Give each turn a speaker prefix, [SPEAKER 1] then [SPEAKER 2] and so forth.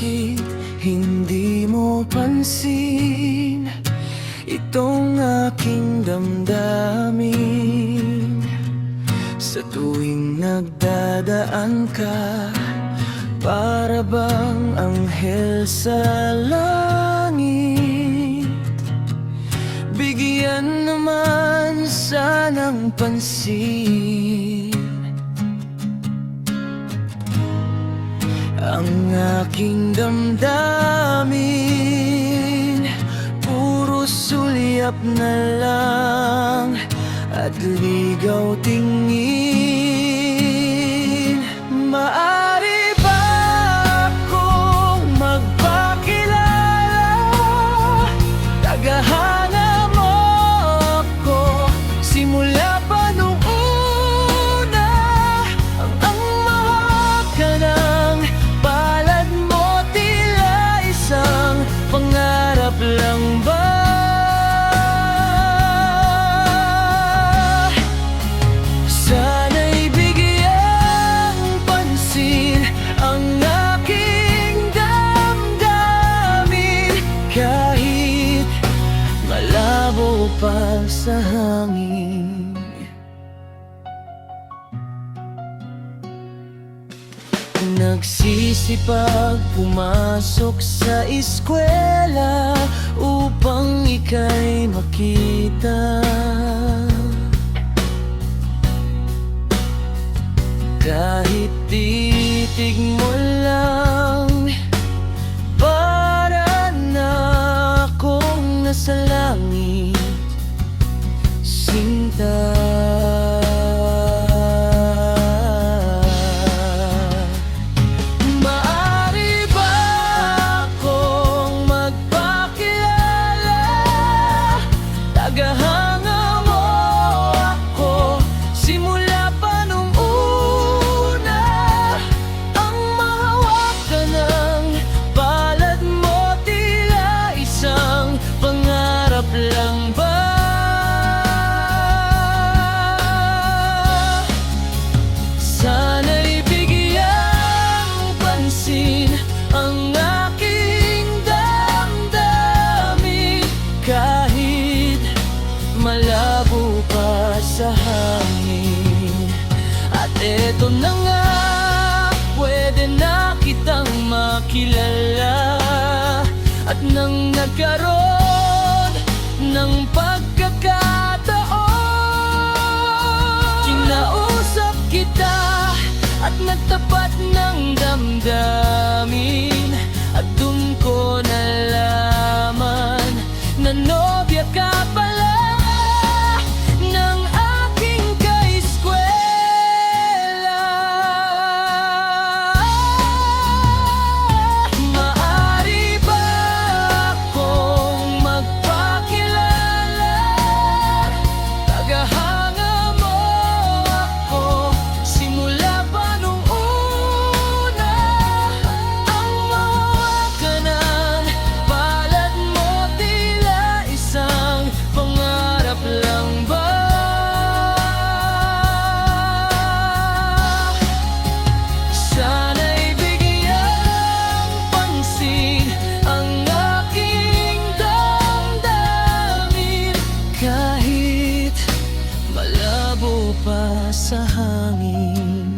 [SPEAKER 1] bakit hindi mo pansin itong aking damdamin? Sa tuwing nagdadaan ka, para bang anghel sa langit. Bigyan naman sanang pansin ang aking damdamin. Puro sulyap na lang at ligaw tingin. Maaari ba akong magpakilala? Tagahanga mo ako simula pa nung una. Ang mahal ka ng palad mo, tila isang pangarap lang ba? Sana'y bigyang pansin ang aking damdamin, kahit malabo pa sa hangin. Nagsisipag pumasok sa eskwela upang ika'y makita. Kahit titig mo lang, para na akong nasa langit, sinta. Maaari ba akong magpakilala? Tagahanga mo ako simula pa nung una. Ang mahawak ka ng palad mo, tila isang pangarap lang ba? Sana'y bigyang pansin ang aking damdamin, kahit malabo pa sa hangin. At eto na nga, pwede na kitang makilala. At nang nagkaroon ng pagkakataon, kinausap kita at nagtapat ng damdamin. At dun ko nalaman na nobya ka pala ng aking kaeskwela. Maaari ba akong magpakilala? Tagahanga mo ako simula pa nung una. Ang mahawak ka ng palad mo, tila isang pangarap lang ba? Sana'y bigyang pansin ang aking damdamin, kahit malabo pa sa hangin.